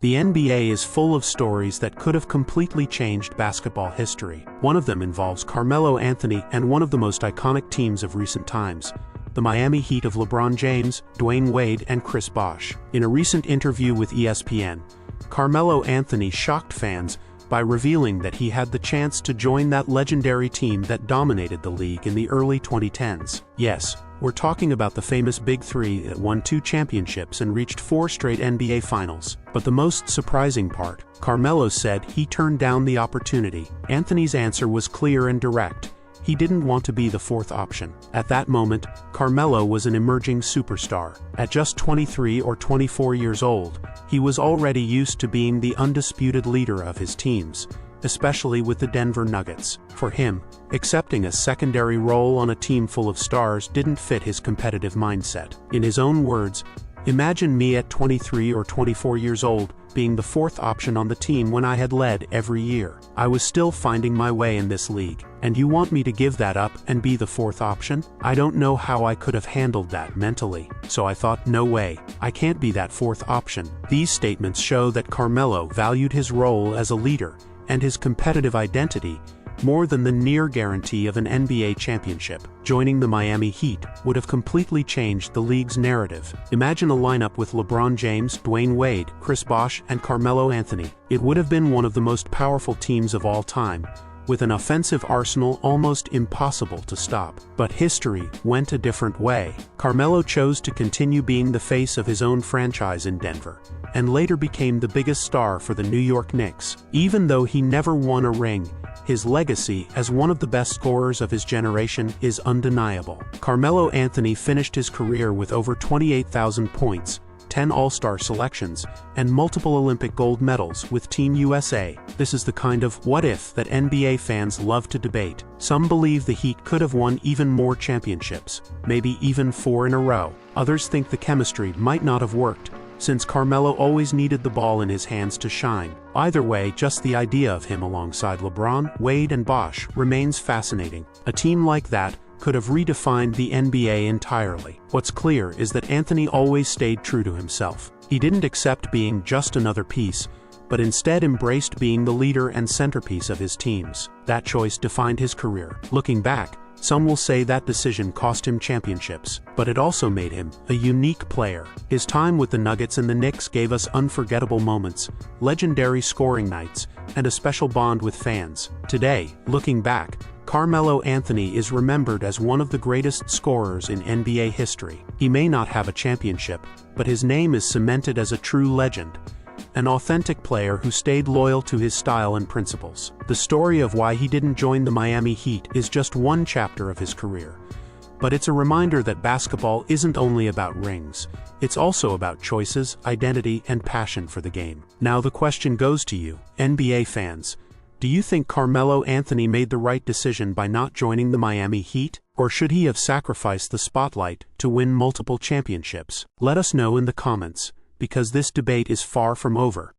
The NBA is full of stories that could have completely changed basketball history. One of them involves Carmelo Anthony and one of the most iconic teams of recent times, the Miami Heat of LeBron James, Dwayne Wade, and Chris Bosh. In a recent interview with ESPN, Carmelo Anthony shocked fans by revealing that he had the chance to join that legendary team that dominated the league in the early 2010s. Yes, we're talking about the famous Big Three that won 2 championships and reached 4 straight NBA Finals. But the most surprising part, Carmelo said he turned down the opportunity. Anthony's answer was clear and direct. He didn't want to be the 4th option. At that moment, Carmelo was an emerging superstar. At just 23 or 24 years old, he was already used to being the undisputed leader of his teams, especially with the Denver Nuggets. For him, accepting a secondary role on a team full of stars didn't fit his competitive mindset. In his own words, "Imagine me at 23 or 24 years old, being the 4th option on the team when I had led every year. I was still finding my way in this league, and you want me to give that up and be the 4th option? I don't know how I could have handled that mentally. So I thought, no way, I can't be that 4th option." These statements show that Carmelo valued his role as a leader and his competitive identity more than the near guarantee of an NBA championship. Joining the Miami Heat would have completely changed the league's narrative. Imagine a lineup with LeBron James, Dwayne Wade, Chris Bosh, and Carmelo Anthony. It would have been one of the most powerful teams of all time, with an offensive arsenal almost impossible to stop. But history went a different way. Carmelo chose to continue being the face of his own franchise in Denver, and later became the biggest star for the New York Knicks. Even though he never won a ring, his legacy as one of the best scorers of his generation is undeniable. Carmelo Anthony finished his career with over 28,000 points, 10 All-Star selections, and multiple Olympic gold medals with Team USA. This is the kind of what-if that NBA fans love to debate. Some believe the Heat could have won even more championships, maybe even 4 in a row. Others think the chemistry might not have worked, since Carmelo always needed the ball in his hands to shine. Either way, just the idea of him alongside LeBron, Wade, and Bosh remains fascinating. A team like that could have redefined the NBA entirely. What's clear is that Anthony always stayed true to himself. He didn't accept being just another piece, but instead embraced being the leader and centerpiece of his teams. That choice defined his career. Looking back, some will say that decision cost him championships, but it also made him a unique player. His time with the Nuggets and the Knicks gave us unforgettable moments, legendary scoring nights, and a special bond with fans. Today, looking back, Carmelo Anthony is remembered as one of the greatest scorers in NBA history. He may not have a championship, but his name is cemented as a true legend, an authentic player who stayed loyal to his style and principles. The story of why he didn't join the Miami Heat is just one chapter of his career, but it's a reminder that basketball isn't only about rings. It's also about choices, identity, and passion for the game. Now the question goes to you, NBA fans. Do you think Carmelo Anthony made the right decision by not joining the Miami Heat? Or should he have sacrificed the spotlight to win multiple championships? Let us know in the comments, because this debate is far from over.